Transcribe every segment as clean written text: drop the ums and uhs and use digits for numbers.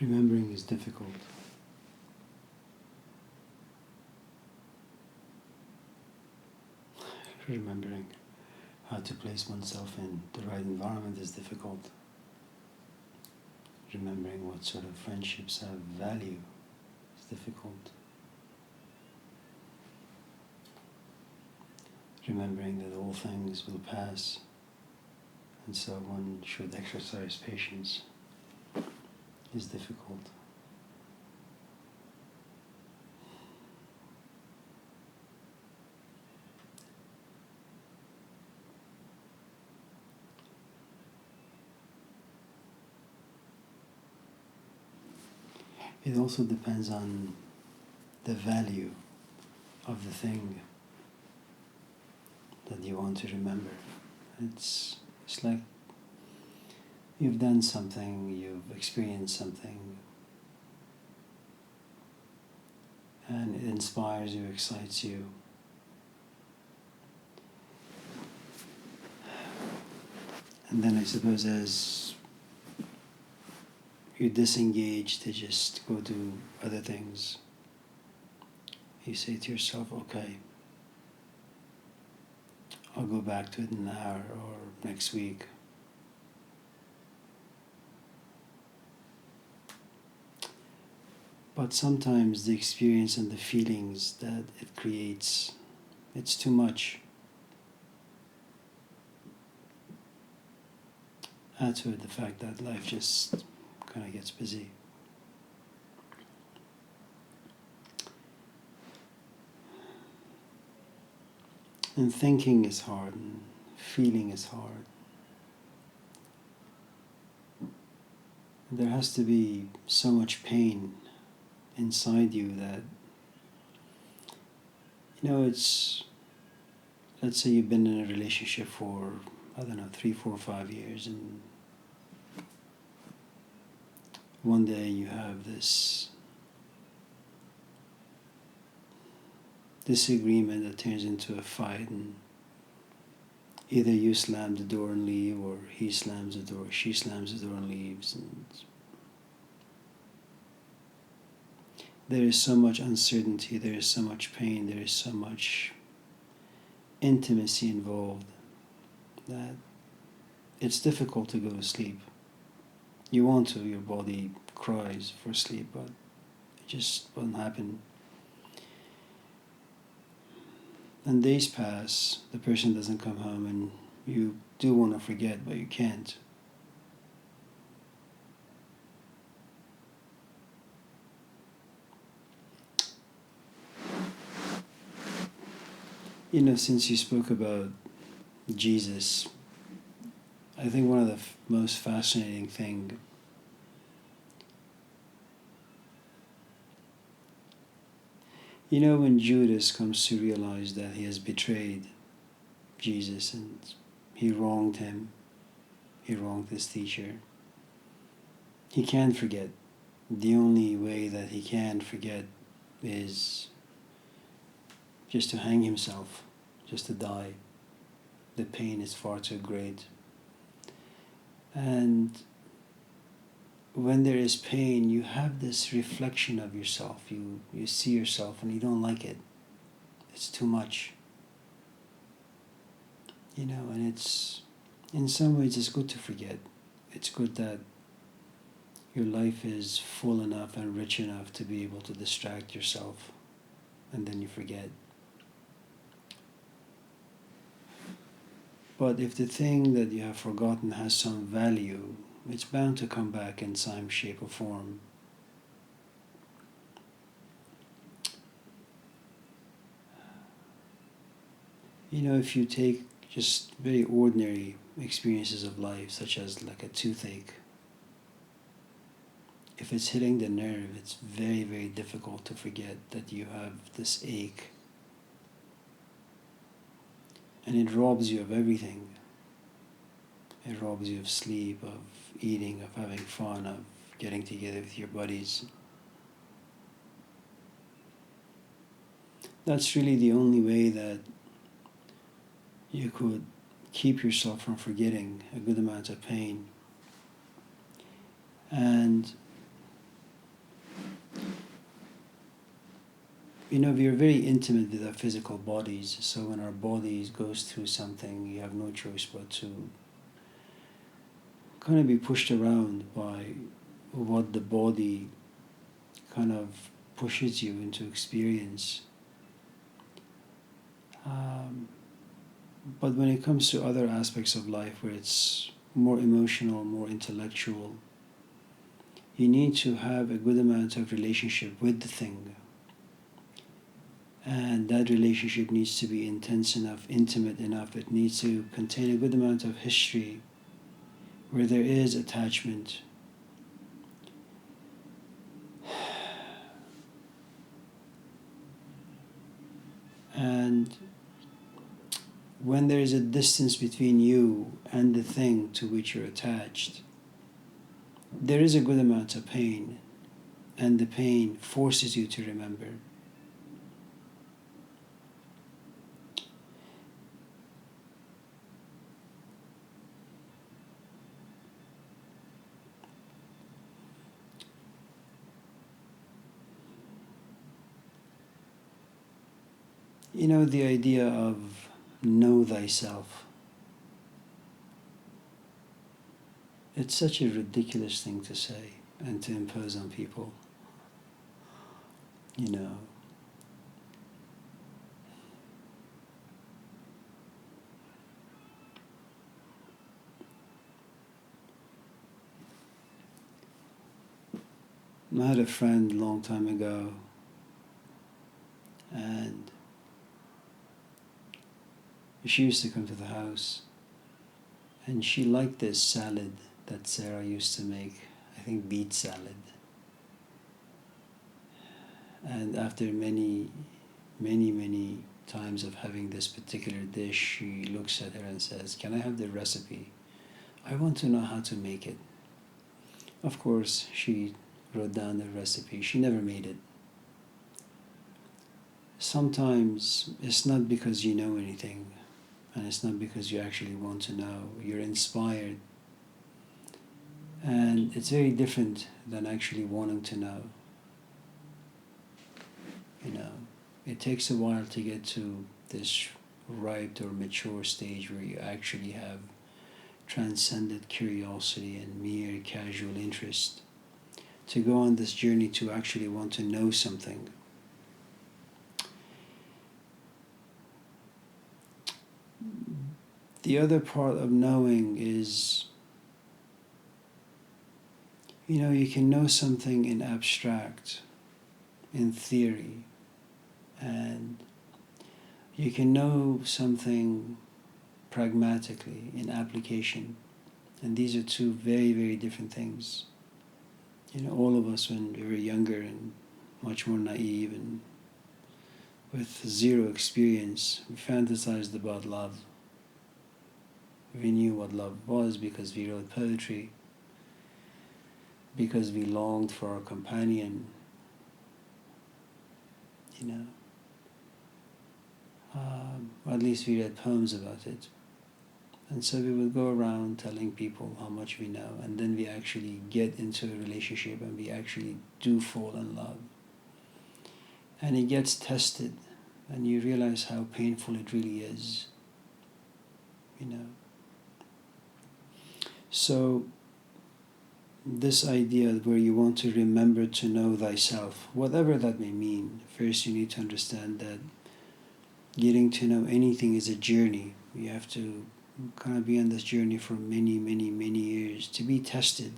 Remembering is difficult. Remembering how to place oneself in the right environment is difficult. Remembering what sort of friendships have value is difficult. Remembering that all things will pass, and so one should exercise patience, is difficult. It also depends on the value of the thing that you want to remember. It's like you've done something, you've experienced something, and it inspires you, excites you. And then I suppose as you disengage to just go do other things, you say to yourself, okay, I'll go back to it in an hour or next week. But sometimes the experience and the feelings that it creates, it's too much. Add to it the fact that life just kind of gets busy. And thinking is hard, and feeling is hard. There has to be so much pain inside you that, it's, let's say you've been in a relationship for, 3, 4, 5 years, and one day you have this disagreement that turns into a fight, and either you slam the door and leave, or he slams the door, she slams the door and leaves. And there is so much uncertainty, there is so much pain, there is so much intimacy involved that it's difficult to go to sleep. You want to, your body cries for sleep, but it just won't happen. And days pass, the person doesn't come home, and you do want to forget, but you can't. Since you spoke about Jesus, I think one of the most fascinating thing when Judas comes to realize that he has betrayed Jesus and he wronged him, he wronged his teacher, he can't forget. The only way that he can forget is just to hang himself, just to die. The pain is far too great. And when there is pain, you have this reflection of yourself. You see yourself and you don't like it. It's too much. And it's, in some ways, it's good to forget. It's good that your life is full enough and rich enough to be able to distract yourself, and then you forget. But if the thing that you have forgotten has some value, it's bound to come back in some shape or form. If you take just very ordinary experiences of life, such as like a toothache, if it's hitting the nerve, it's very, very difficult to forget that you have this ache. And it robs you of everything. It robs you of sleep, of eating, of having fun, of getting together with your buddies. That's really the only way that you could keep yourself from forgetting a good amount of pain. And we are very intimate with our physical bodies, so when our bodies goes through something, you have no choice but to kind of be pushed around by what the body kind of pushes you into experience. But when it comes to other aspects of life where it's more emotional, more intellectual, you need to have a good amount of relationship with the thing. And that relationship needs to be intense enough, intimate enough. It needs to contain a good amount of history where there is attachment. And when there is a distance between you and the thing to which you're attached, there is a good amount of pain, and the pain forces you to remember. The idea of know thyself. It's such a ridiculous thing to say and to impose on people. I had a friend a long time ago, and she used to come to the house, and she liked this salad that Sarah used to make, I think beet salad. And after many, many, many times of having this particular dish, she looks at her and says, "Can I have the recipe? I want to know how to make it." Of course, she wrote down the recipe. She never made it. Sometimes it's not because you know anything, and it's not because you actually want to know. You're inspired. And it's very different than actually wanting to know. It takes a while to get to this ripe or mature stage where you actually have transcended curiosity and mere casual interest to go on this journey to actually want to know something. The other part of knowing is, you can know something in abstract, in theory, and you can know something pragmatically in application. And these are two very, very different things. All of us when we were younger and much more naive and with zero experience, we fantasized about love. We knew what love was because we wrote poetry, because we longed for our companion, or at least we read poems about it. And so we would go around telling people how much we know, and then we actually get into a relationship and we actually do fall in love. And it gets tested, and you realize how painful it really is. So this idea where you want to remember to know thyself, whatever that may mean, first you need to understand that getting to know anything is a journey. You have to kind of be on this journey for many, many, many years to be tested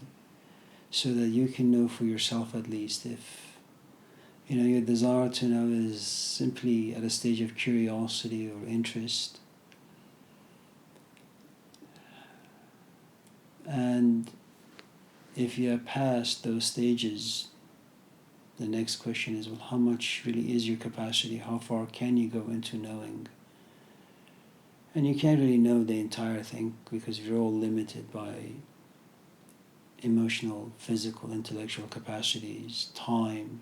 so that you can know for yourself at least if your desire to know is simply at a stage of curiosity or interest. And if you have passed those stages, the next question is, well, how much really is your capacity? How far can you go into knowing? And you can't really know the entire thing because we're all limited by emotional, physical, intellectual capacities, time,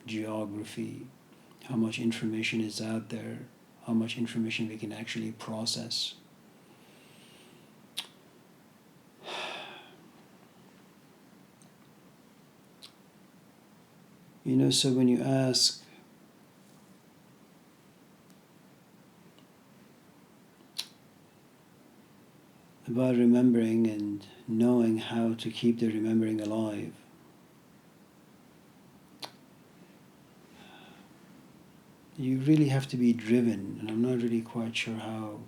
geography, how much information is out there, how much information we can actually process. So when you ask, about remembering and knowing how to keep the remembering alive. You really have to be driven, and I'm not really quite sure how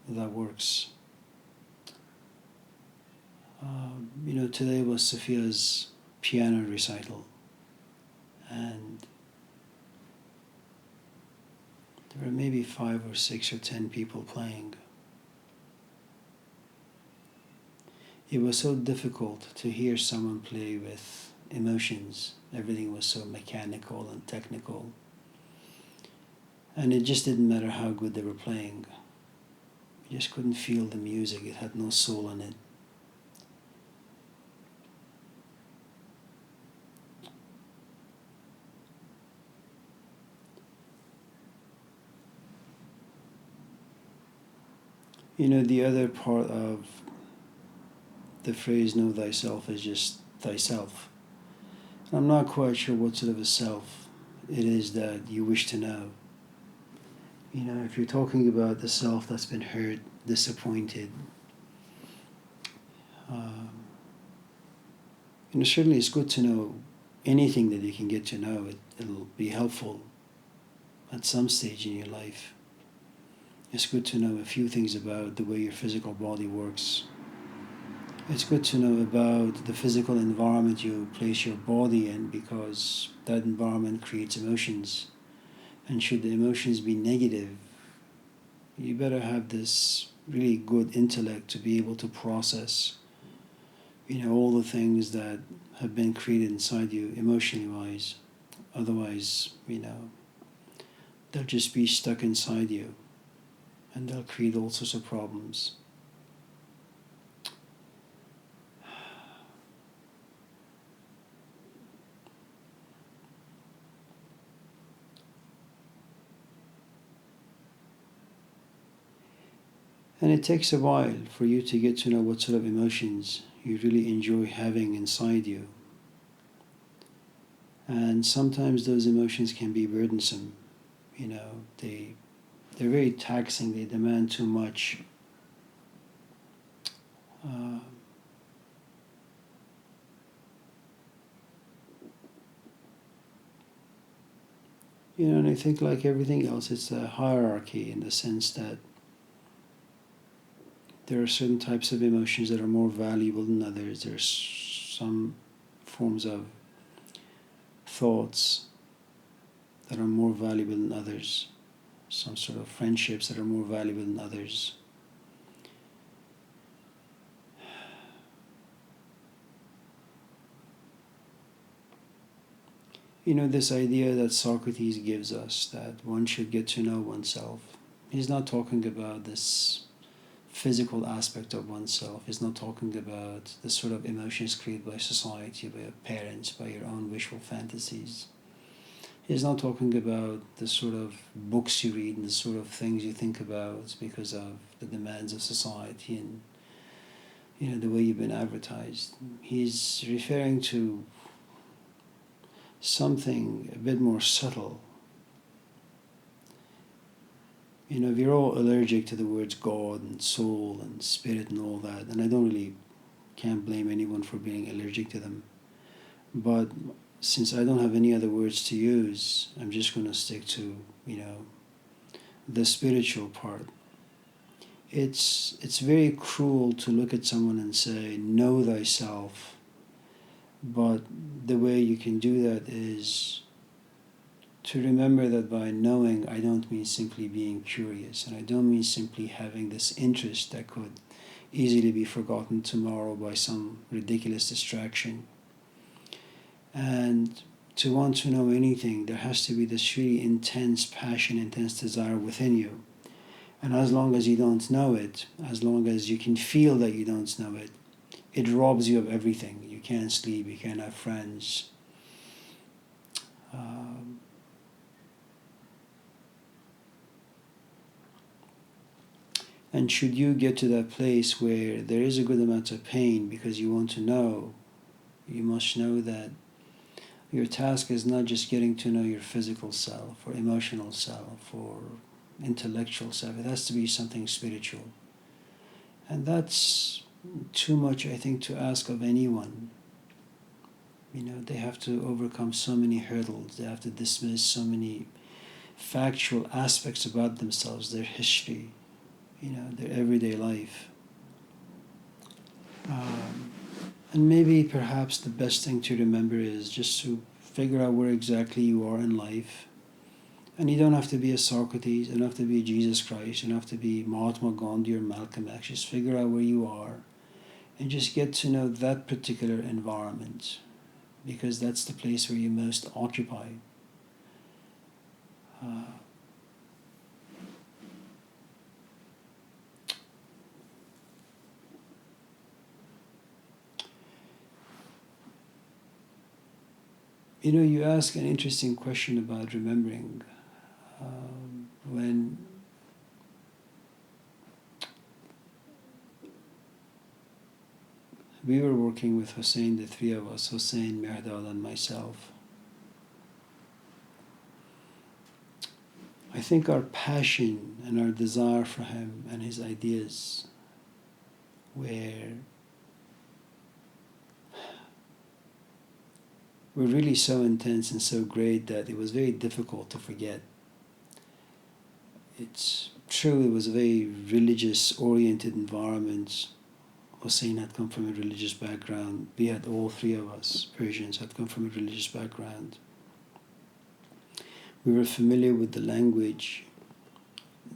that works. Today was Sophia's piano recital, and there were maybe 5 or 6 or 10 people playing. It was so difficult to hear someone play with emotions. Everything was so mechanical and technical. And it just didn't matter how good they were playing. You just couldn't feel the music. It had no soul in it. The other part of the phrase know thyself is just thyself. I'm not quite sure what sort of a self it is that you wish to know. If you're talking about the self that's been hurt, disappointed, certainly it's good to know anything that you can get to know. It'll be helpful at some stage in your life. It's good to know a few things about the way your physical body works. It's good to know about the physical environment you place your body in, because that environment creates emotions. And should the emotions be negative, you better have this really good intellect to be able to process, all the things that have been created inside you emotionally wise. Otherwise, they'll just be stuck inside you, and they'll create all sorts of problems. And it takes a while for you to get to know what sort of emotions you really enjoy having inside you. And sometimes those emotions can be burdensome. They're very taxing. They demand too much. And I think, like everything else, it's a hierarchy in the sense that there are certain types of emotions that are more valuable than others. There's some forms of thoughts that are more valuable than others. Some sort of friendships that are more valuable than others. This idea that Socrates gives us, that one should get to know oneself. He's not talking about this physical aspect of oneself. He's not talking about the sort of emotions created by society, by your parents, by your own visual fantasies. He's not talking about the sort of books you read and the sort of things you think about because of the demands of society and the way you've been advertised. He's referring to something a bit more subtle. We're all allergic to the words God and soul and spirit and all that, and I can't blame anyone for being allergic to them. But since I don't have any other words to use, I'm just going to stick to, the spiritual part. It's very cruel to look at someone and say, know thyself, but the way you can do that is to remember that by knowing, I don't mean simply being curious, and I don't mean simply having this interest that could easily be forgotten tomorrow by some ridiculous distraction. And to want to know anything, there has to be this really intense passion, intense desire within you. And as long as you don't know it, as long as you can feel that you don't know it, it robs you of everything. You can't sleep, you can't have friends. And should you get to that place where there is a good amount of pain because you want to know, you must know that your task is not just getting to know your physical self or emotional self or intellectual self. It has to be something spiritual. And that's too much, I think, to ask of anyone. They have to overcome so many hurdles. They have to dismiss so many factual aspects about themselves, their history, their everyday life. And maybe perhaps the best thing to remember is just to figure out where exactly you are in life. And you don't have to be a Socrates, you don't have to be Jesus Christ, you don't have to be Mahatma Gandhi or Malcolm X. Just figure out where you are and just get to know that particular environment, because that's the place where you most occupy. You ask an interesting question about remembering. When we were working with Hussein, the three of us, Hussein, Mehrdad, and myself, I think our passion and our desire for him and his ideas were really so intense and so great that it was very difficult to forget. It's true, it was a very religious oriented environment. Hussein had come from a religious background. We had, all three of us, Persians, had come from a religious background. We were familiar with the language.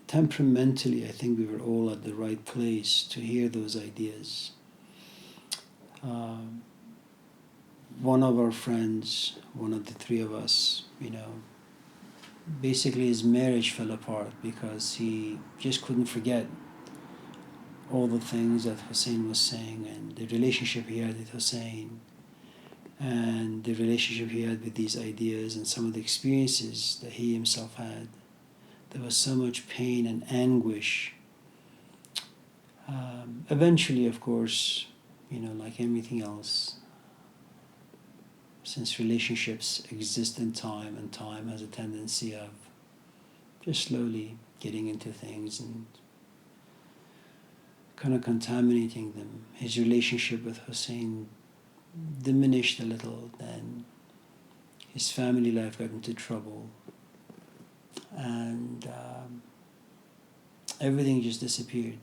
Temperamentally, I think we were all at the right place to hear those ideas. One of our friends, one of the three of us, basically his marriage fell apart because he just couldn't forget all the things that Hussein was saying, and the relationship he had with Hussein, and the relationship he had with these ideas, and some of the experiences that he himself had. There was so much pain and anguish. Eventually, of course, like everything else, since relationships exist in time, and time has a tendency of just slowly getting into things and kind of contaminating them. His relationship with Hussein diminished a little, then his family life got into trouble, and everything just disappeared.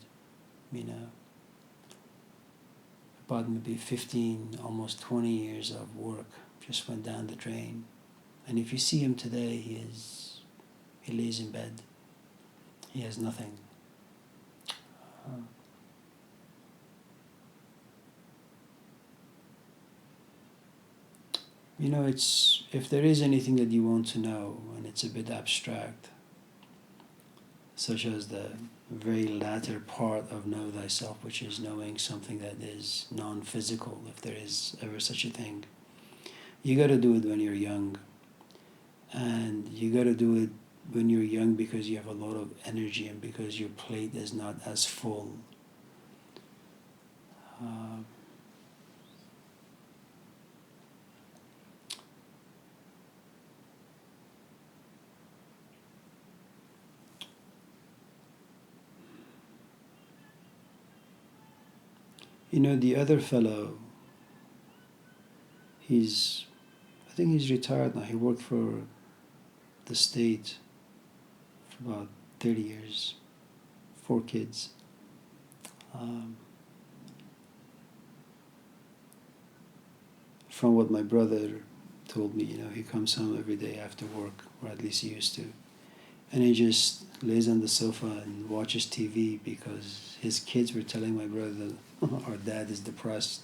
About maybe 15, almost 20 years of work just went down the drain. And if you see him today, he lays in bed. He has nothing. It's, if there is anything that you want to know, and it's a bit abstract, such as the very latter part of know thyself, which is knowing something that is non-physical, if there is ever such a thing, you got to do it when you're young. And you got to do it when you're young because you have a lot of energy and because your plate is not as full. The other fellow, I think he's retired now. He worked for the state for about 30 years, 4 kids. From what my brother told me, he comes home every day after work, or at least he used to, and he just lays on the sofa and watches TV because his kids were telling my brother that our dad is depressed.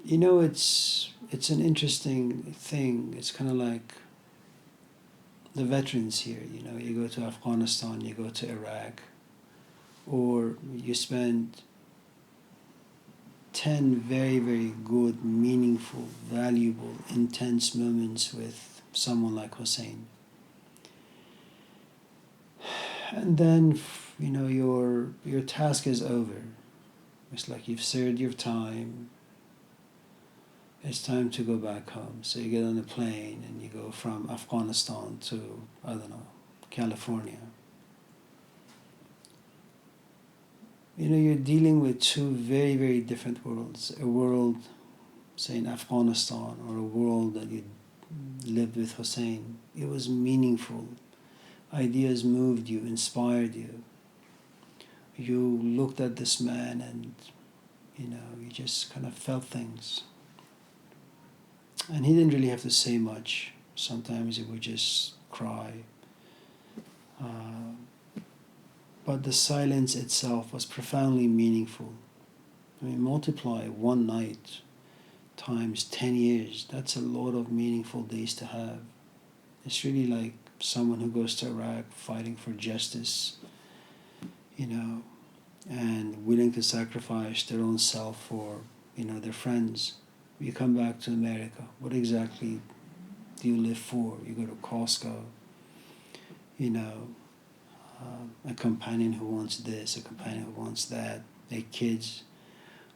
It's an interesting thing. It's kind of like the veterans here. You go to Afghanistan, you go to Iraq, or you spend 10 very, very good, meaningful, valuable, intense moments with someone like Hussein. And then, your task is over. It's like you've served your time. It's time to go back home. So you get on a plane and you go from Afghanistan to, California. You're dealing with two very, very different worlds. A world, say, in Afghanistan, or a world that you lived with Hussein. It was meaningful. Ideas moved you, inspired you. You looked at this man and, you just kind of felt things. And he didn't really have to say much. Sometimes he would just cry. But the silence itself was profoundly meaningful. Multiply one night times 10 years. That's a lot of meaningful days to have. It's really like someone who goes to Iraq fighting for justice, and willing to sacrifice their own self for, their friends. You come back to America. What exactly do you live for? You go to Costco, a companion who wants this, a companion who wants that, their kids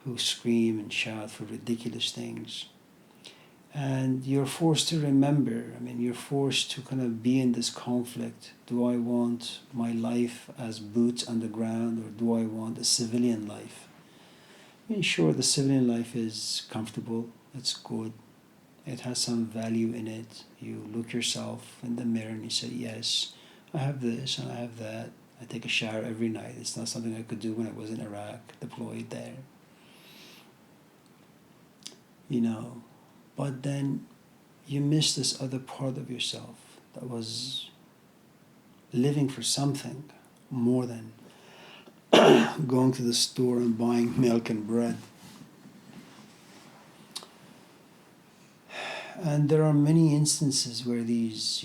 who scream and shout for ridiculous things. And you're forced to remember, you're forced to kind of be in this conflict. Do I want my life as boots on the ground, or do I want a civilian life? Sure, the civilian life is comfortable, it's good, it has some value in it. You look yourself in the mirror and you say, yes, I have this and I have that. I take a shower every night. It's not something I could do when I was in Iraq, deployed there. But then you miss this other part of yourself that was living for something more than going to the store and buying milk and bread. And there are many instances where these,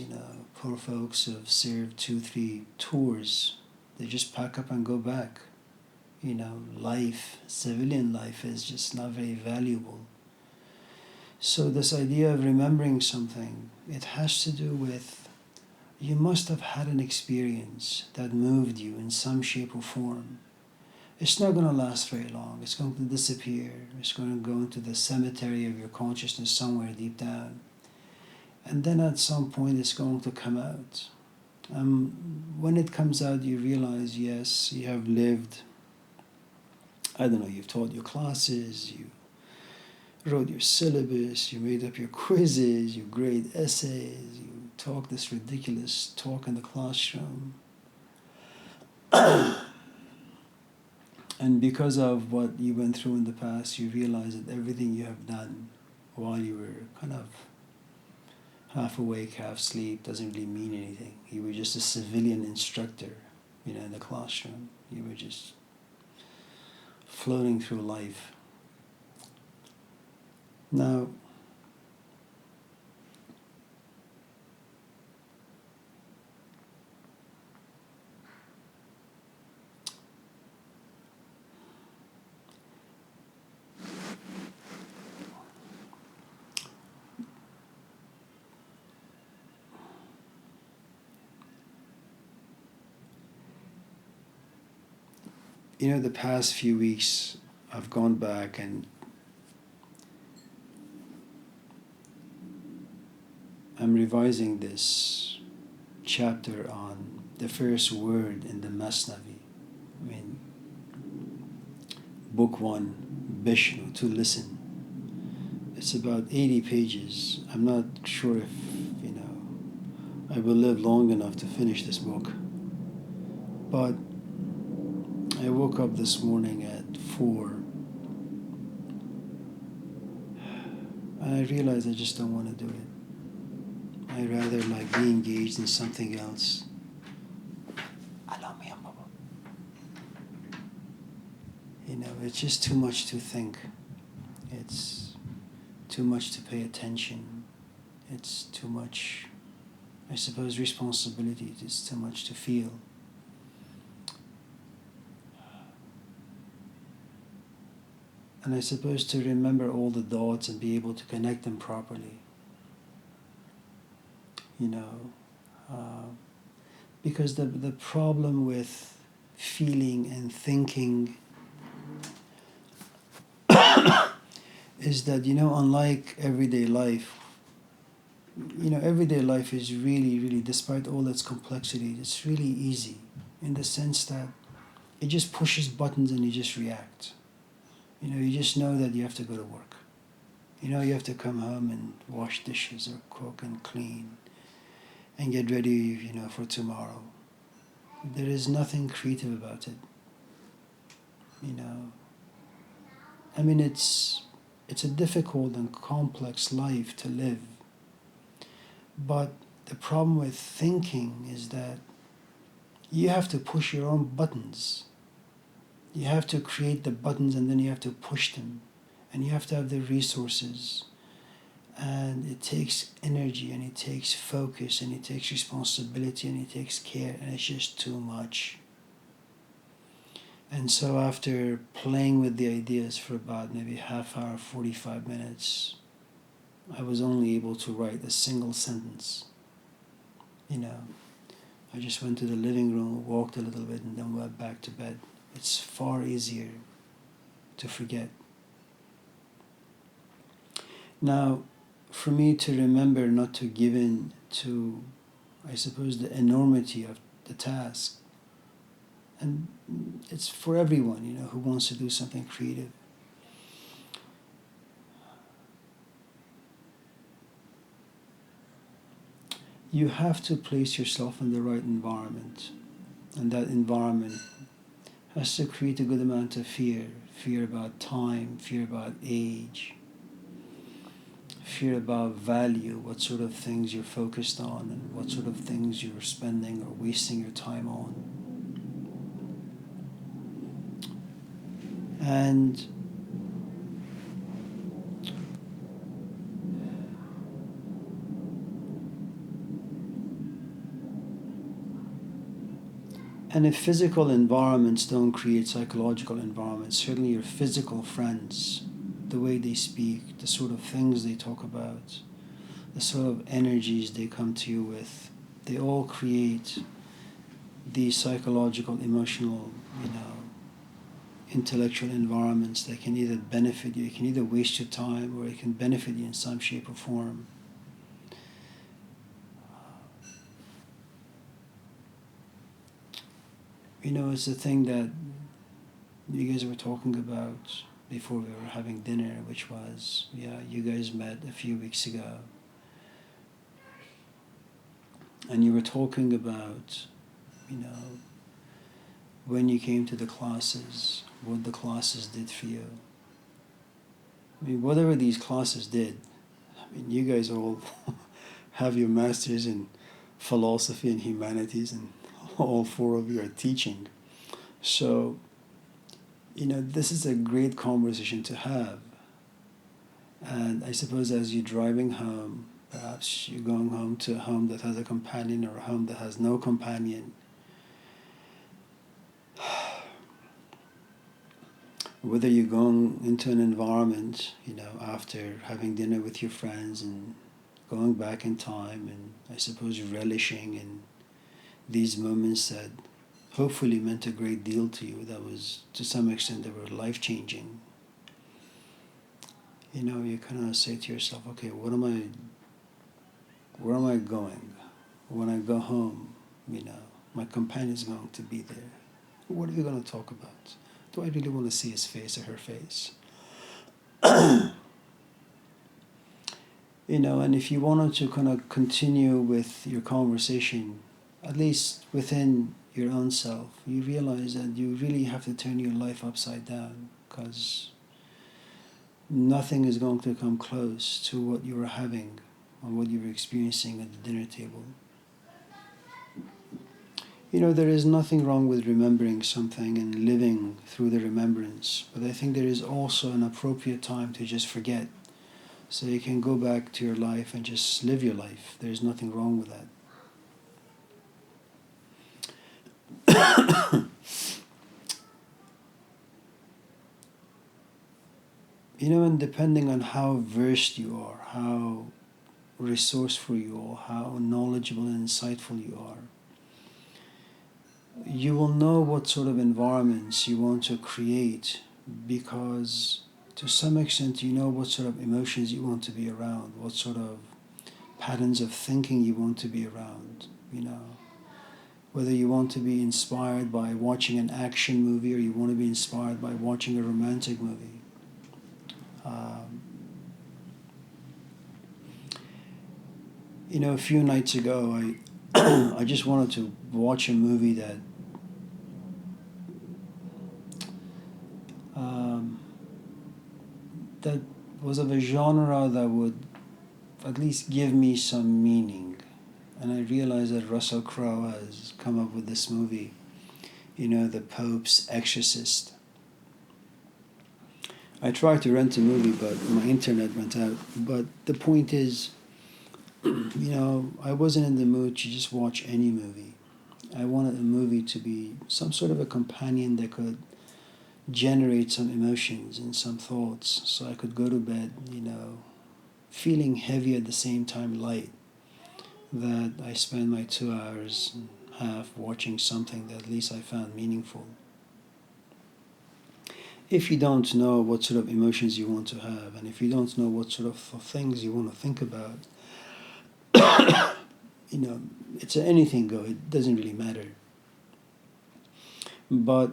poor folks have served 2-3 tours. They just pack up and go back. Civilian life is just not very valuable. So this idea of remembering something, it has to do with, you must have had an experience that moved you in some shape or form. It's not going to last very long. It's going to disappear. It's going to go into the cemetery of your consciousness somewhere deep down. And then at some point it's going to come out. When it comes out, you realize, yes, you have lived, you've taught your classes, you wrote your syllabus, you made up your quizzes, you grade essays, you talk this ridiculous talk in the classroom. And because of what you went through in the past, you realize that everything you have done while you were kind of half awake, half asleep, doesn't really mean anything. You were just a civilian instructor, in the classroom. You were just floating through life. Now, the past few weeks, I've gone back and I'm revising this chapter on the first word in the Masnavi. Book 1, Bishnu, to listen. It's about 80 pages. I'm not sure if, I will live long enough to finish this book. But I woke up this morning at 4 and I realized I just don't want to do it. I'd rather be engaged in something else. It's just too much to think. It's too much to pay attention. It's too much, I suppose, responsibility. It's too much to feel. And I suppose to remember all the dots and be able to connect them properly. Because the problem with feeling and thinking is that, unlike everyday life, everyday life is really, really, despite all its complexity, it's really easy in the sense that it just pushes buttons and you just react. You just know that you have to go to work. You have to come home and wash dishes or cook and clean and get ready, for tomorrow. There is nothing creative about it. I mean, it's a difficult and complex life to live. But the problem with thinking is that you have to push your own buttons. You have to create the buttons and then you have to push them. And you have to have the resources. And it takes energy and it takes focus and it takes responsibility and it takes care, and it's just too much. And so after playing with the ideas for about maybe half hour, 45 minutes, I was only able to write a single sentence. I just went to the living room, walked a little bit, and then went back to bed. It's far easier to forget. Now, for me to remember not to give in to, I suppose, the enormity of the task, and it's for everyone, who wants to do something creative. You have to place yourself in the right environment, and that environment has to create a good amount of fear about time, fear about age, fear about value, what sort of things you're focused on and what sort of things you're spending or wasting your time on. And if physical environments don't create psychological environments, certainly your physical friends, the way they speak, the sort of things they talk about, the sort of energies they come to you with, they all create these psychological, emotional, intellectual environments that can either benefit you, it can either waste your time, or it can benefit you in some shape or form. It's the thing that you guys were talking about before we were having dinner, which was, you guys met a few weeks ago. And you were talking about, when you came to the classes, what the classes did for you. I mean, whatever these classes did, you guys all have your masters in philosophy and humanities, and all four of you are teaching. So, this is a great conversation to have. And I suppose as you're driving home, perhaps you're going home to a home that has a companion or a home that has no companion. Whether you're going into an environment, after having dinner with your friends and going back in time and I suppose relishing in these moments that hopefully meant a great deal to you, that was to some extent they were life-changing. You kind of say to yourself, okay, where am I going? When I go home, my companion's going to be there. What are we going to talk about? Do I really want to see his face or her face? And if you wanted to kind of continue with your conversation, at least within your own self, you realize that you really have to turn your life upside down, because nothing is going to come close to what you were having or what you were experiencing at the dinner table. There is nothing wrong with remembering something and living through the remembrance, but I think there is also an appropriate time to just forget, so you can go back to your life and just live your life. There is nothing wrong with that. And depending on how versed you are, how resourceful you are, how knowledgeable and insightful you are, you will know what sort of environments you want to create, because to some extent you know what sort of emotions you want to be around, what sort of patterns of thinking you want to be around, whether you want to be inspired by watching an action movie or you want to be inspired by watching a romantic movie. A few nights ago, I just wanted to watch a movie that was of a genre that would at least give me some meaning. And I realized that Russell Crowe has come up with this movie, The Pope's Exorcist. I tried to rent a movie, but my internet went out. But the point is, I wasn't in the mood to just watch any movie. I wanted a movie to be some sort of a companion that could generate some emotions and some thoughts, so I could go to bed, feeling heavy at the same time light. That I spend my 2 hours and a half watching something that at least I found meaningful. If you don't know what sort of emotions you want to have, and if you don't know what sort of things you want to think about, it's anything go, it doesn't really matter. But,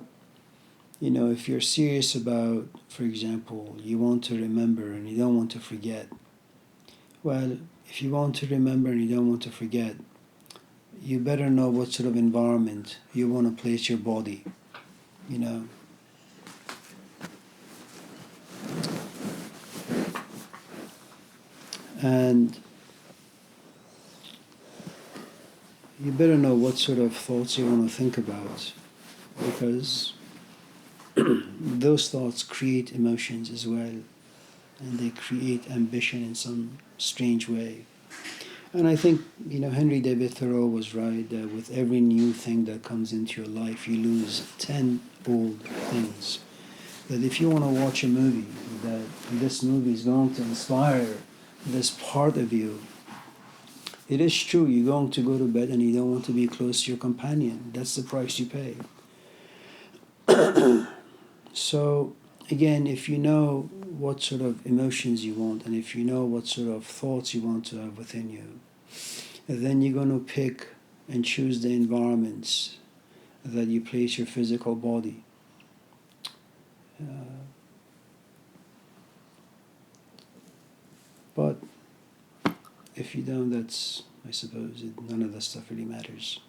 if you're serious about, for example, you want to remember and you don't want to forget, well, if you want to remember and you don't want to forget, you better know what sort of environment you want to place your body, And you better know what sort of thoughts you want to think about, because those thoughts create emotions as well, and they create ambition in some strange way. And I think, Henry David Thoreau was right that with every new thing that comes into your life, you lose 10 old things. That if you want to watch a movie, that this movie is going to inspire this part of you, it is true, you're going to go to bed and you don't want to be close to your companion. That's the price you pay. So, again, if you know what sort of emotions you want, and if you know what sort of thoughts you want to have within you, then you're going to pick and choose the environments that you place your physical body. But if you don't, that's, I suppose, none of that stuff really matters.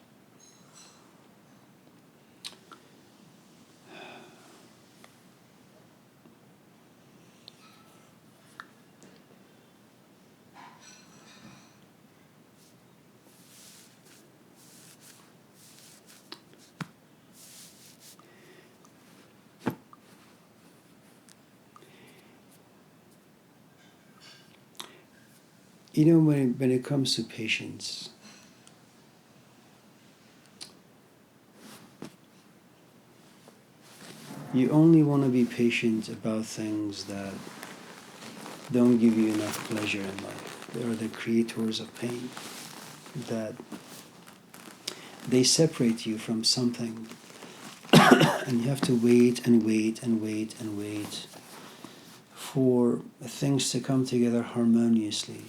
When it comes to patience, you only want to be patient about things that don't give you enough pleasure in life. They are the creators of pain, that they separate you from something, and you have to wait and wait and wait and wait for things to come together harmoniously.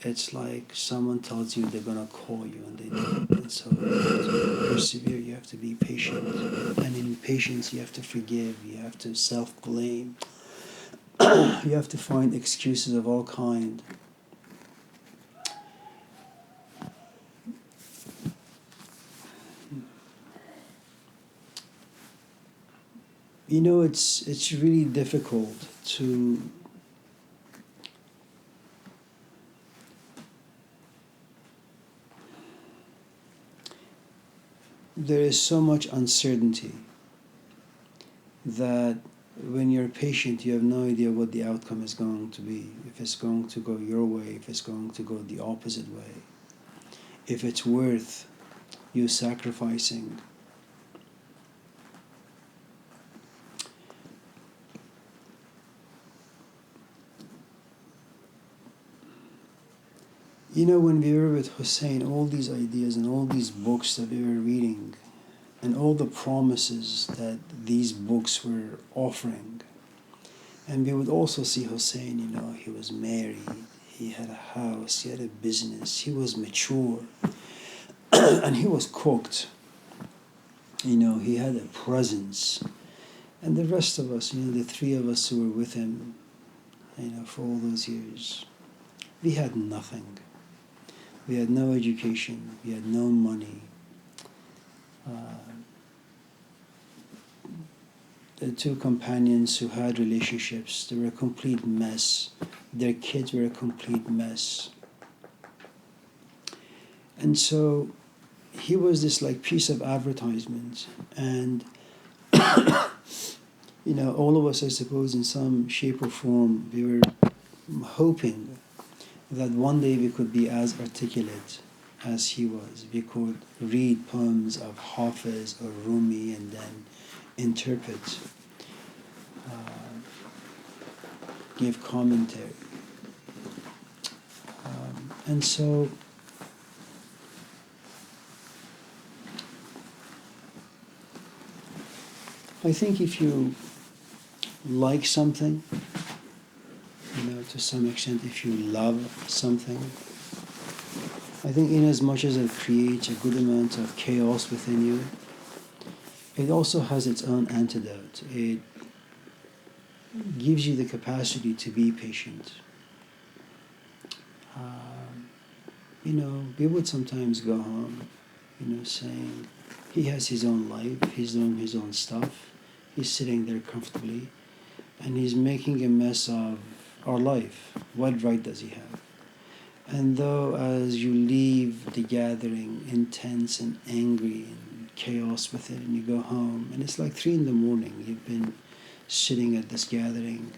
It's like someone tells you they're going to call you and they don't. And so you have to persevere, you have to be patient. And in patience, you have to forgive, you have to self-blame. You have to find excuses of all kind. It's really difficult to there is so much uncertainty that when you're patient, you have no idea what the outcome is going to be. If it's going to go your way, if it's going to go the opposite way, if it's worth you sacrificing. When we were with Hussein, all these ideas and all these books that we were reading, and all the promises that these books were offering, and we would also see Hussein, he was married, he had a house, he had a business, he was mature. and he was cooked. He had a presence. And the rest of us, the three of us who were with him, for all those years, we had nothing. We had no education. We had no money. The two companions who had relationships, they were a complete mess. Their kids were a complete mess. And so he was this piece of advertisement. And, all of us, I suppose, in some shape or form, we were hoping that one day we could be as articulate as he was. We could read poems of Hafiz or Rumi and then interpret, give commentary. And so I think if you like something, to some extent, if you love something, I think in as much as it creates a good amount of chaos within you, it also has its own antidote. It gives you the capacity to be patient. We would sometimes go home, saying he has his own life, he's doing his own stuff, he's sitting there comfortably, and he's making a mess of our life. What right does he have? And though as you leave the gathering intense and angry and chaos with it, and you go home, and it's 3 a.m, you've been sitting at this gathering,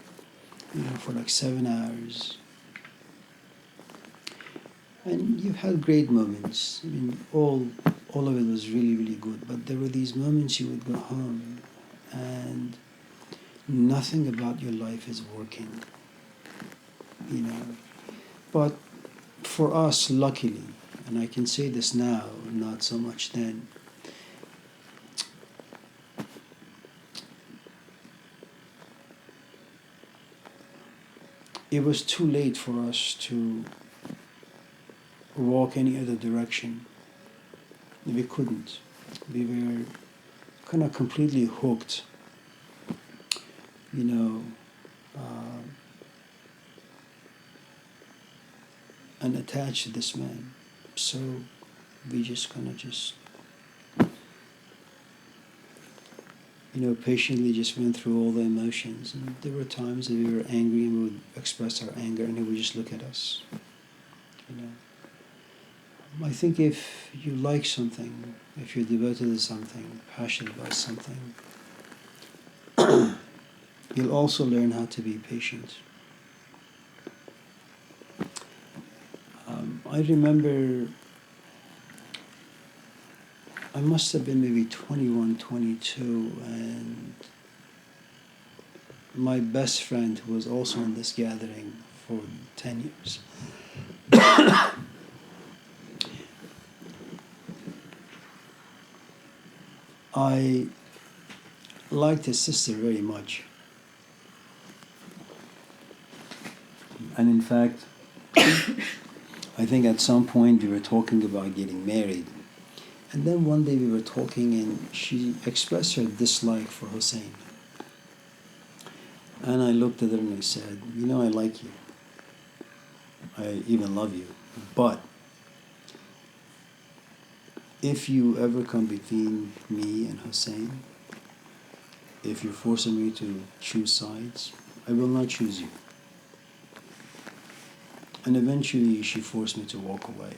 for 7 hours, and you've had great moments. All of it was really, really good, but there were these moments you would go home and nothing about your life is working, But for us, luckily, and I can say this now, not so much then, it was too late for us to walk any other direction. We couldn't. We were kind of completely hooked, and attached to this man. So we just patiently just went through all the emotions. And there were times that we were angry and we would express our anger and he would just look at us. I think if you like something, if you're devoted to something, passionate about something, you'll also learn how to be patient. I remember I must have been maybe 21, 22, and my best friend, who was also in this gathering for 10 years, I liked his sister very much. And in fact, I think at some point we were talking about getting married. And then one day we were talking and she expressed her dislike for Hussein. And I looked at her and I said, I like you. I even love you. But if you ever come between me and Hussein, if you're forcing me to choose sides, I will not choose you. And eventually she forced me to walk away,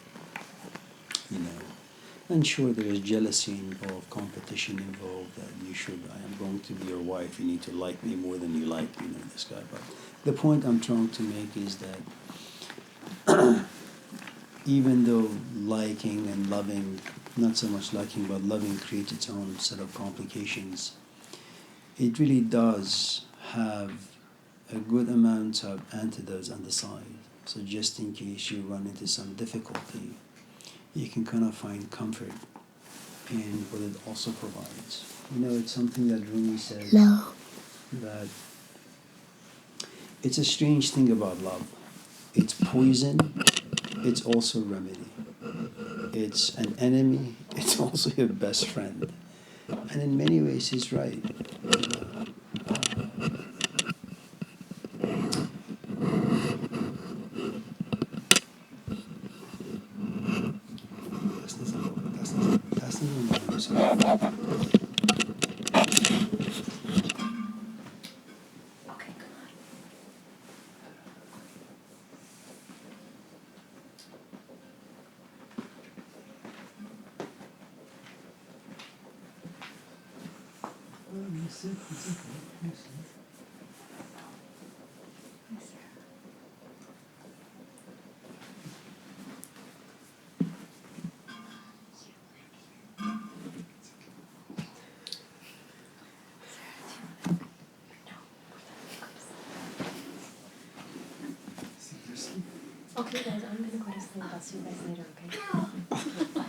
And sure, there is jealousy involved, competition involved, that I am going to be your wife, you need to like me more than you like, this guy. But the point I'm trying to make is that even though liking and loving, not so much liking, but loving creates its own set of complications, it really does have a good amount of antidotes on the side. So just in case you run into some difficulty, you can kind of find comfort in what it also provides. It's something that Rumi says, that it's a strange thing about love. It's poison, it's also remedy. it's an enemy, it's also your best friend. And in many ways, he's right. That's not Okay, come on. Okay, guys, I'm gonna go to sleep. I'll see you guys later, okay? Bye.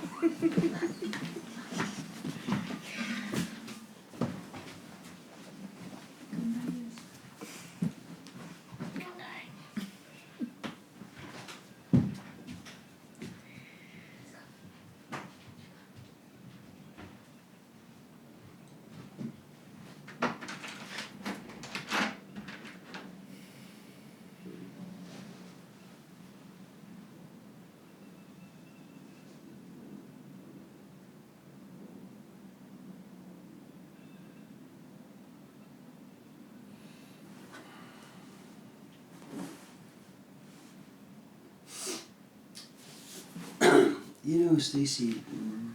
You know, Stacy,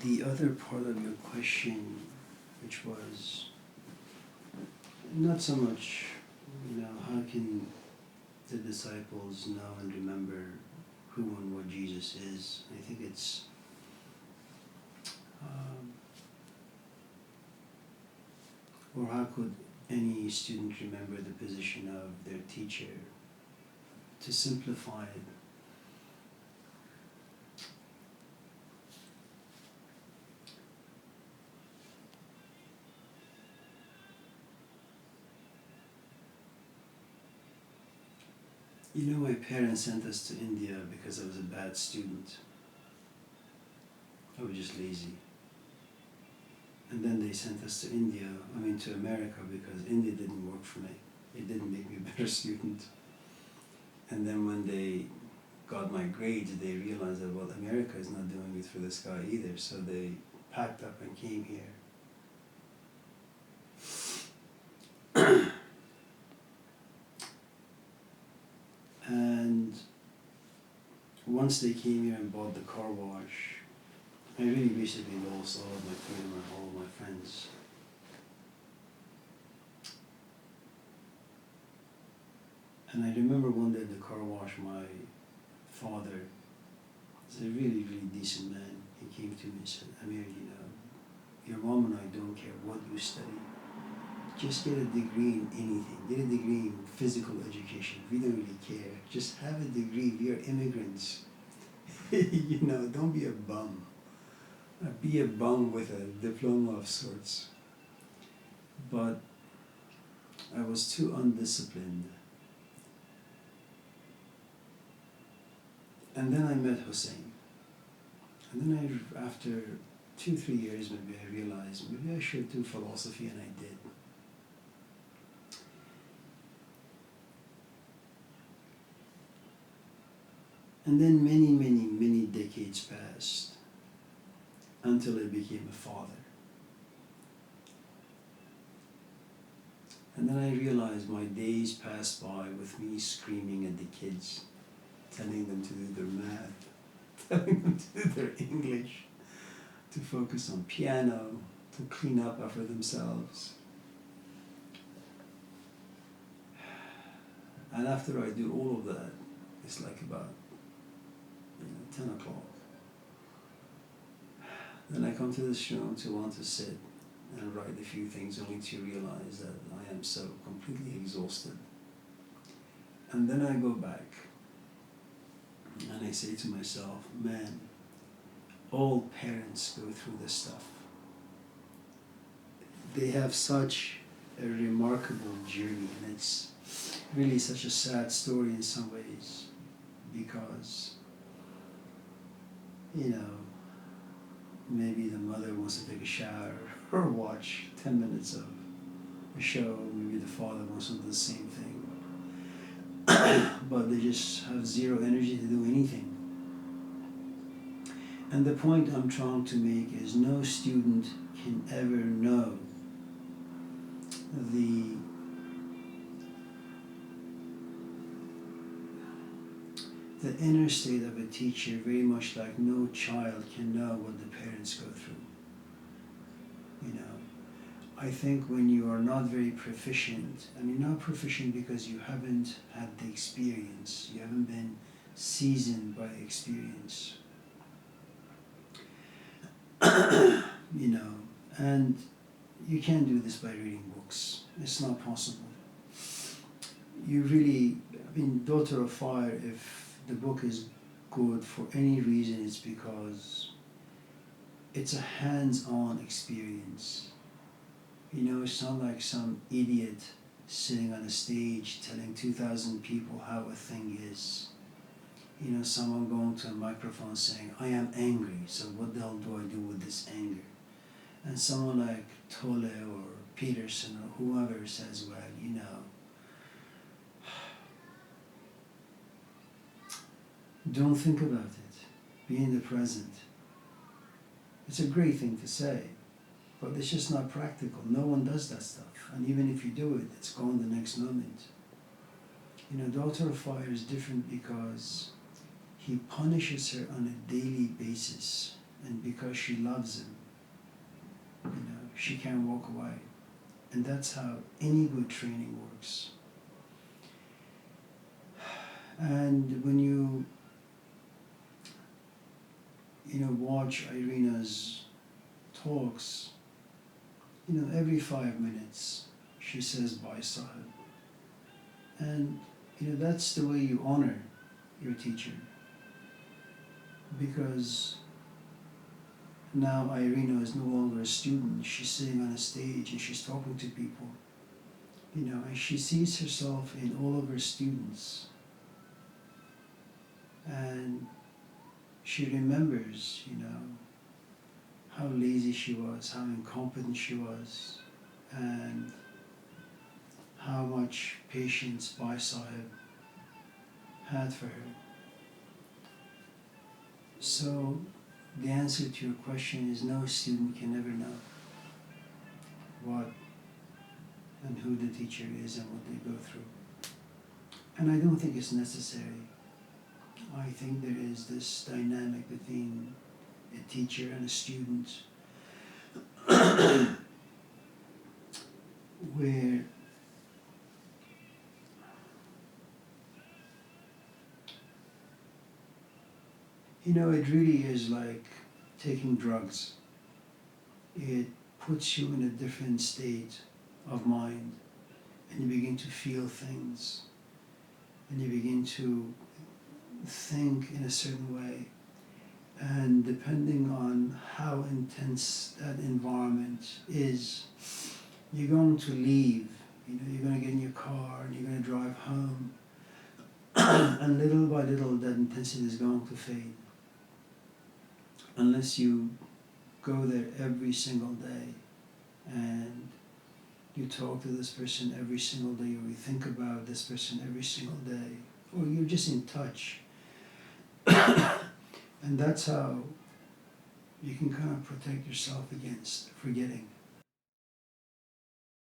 the other part of your question, which was not so much, how can the disciples know and remember who and what Jesus is? I think it's or how could any student remember the position of their teacher? To simplify it, my parents sent us to India because I was a bad student. I was just lazy. And then they sent us to to America, because India didn't work for me. It didn't make me a better student. And then when they got my grades, they realized that, well, America is not doing it for this guy either. So they packed up and came here. And once they came here and bought the car wash, I really basically lost all of my freedom and all of my friends. And I remember one day at the car wash, my father is a really, really decent man. He came to me and said, Amir, your mom and I don't care what you study. Just get a degree in anything. Get a degree in physical education. We don't really care. Just have a degree. We are immigrants. Don't be a bum. Be a bum with a diploma of sorts. But I was too undisciplined. And then I met Hussein. And then after 2-3 years, maybe I realized maybe I should do philosophy, and I did. And then many, many, many decades passed until I became a father. And then I realized my days passed by with me screaming at the kids, telling them to do their math, telling them to do their English, to focus on piano, to clean up after themselves. And after I do all of that, it's like about 10 o'clock. Then I come to this room to want to sit and write a few things, only to realize that I am so completely exhausted. And then I go back and I say to myself, man, all parents go through this stuff. They have such a remarkable journey, and it's really such a sad story in some ways, because maybe the mother wants to take a shower or watch 10 minutes of a show. Maybe the father wants to do the same thing. But they just have zero energy to do anything. And the point I'm trying to make is no student can ever know the inner state of a teacher, very much like no child can know what the parents go through. You know, I think when you are not very proficient, and you're not proficient because you haven't had the experience, you haven't been seasoned by experience, you know, and you can't do this by reading books. It's not possible. You really, I mean, Daughter of Fire, if the book is good for any reason, it's because it's a hands-on experience. You know, it's not like some idiot sitting on a stage telling 2,000 people how a thing is. You know, someone going to a microphone saying, I am angry, so what the hell do I do with this anger? And someone like Tolle or Peterson or whoever says, well, you know, don't think about it. Be in the present. It's a great thing to say, but it's just not practical. No one does that stuff. And even if you do it, it's gone the next moment. You know, Daughter of Fire is different because he punishes her on a daily basis. And because she loves him, you know, she can't walk away. And that's how any good training works. And when you watch Irina's talks, you know, every 5 minutes she says, bye, Sahib. And, you know, that's the way you honor your teacher. Because now Irina is no longer a student, she's sitting on a stage and she's talking to people, you know, and she sees herself in all of her students. And she remembers, you know, how lazy she was, how incompetent she was, and how much patience Bhai Sahib had for her. So the answer to your question is no student can ever know what and who the teacher is and what they go through. And I don't think it's necessary. I think there is this dynamic between a teacher and a student where you know, it really is like taking drugs. It puts you in a different state of mind, and you begin to feel things, and you begin to think in a certain way. And depending on how intense that environment is, you're going to leave. You know, you're going to get in your car and you're going to drive home, and little by little that intensity is going to fade. Unless you go there every single day and you talk to this person every single day, or you think about this person every single day, or you're just in touch. And that's how you can kind of protect yourself against forgetting.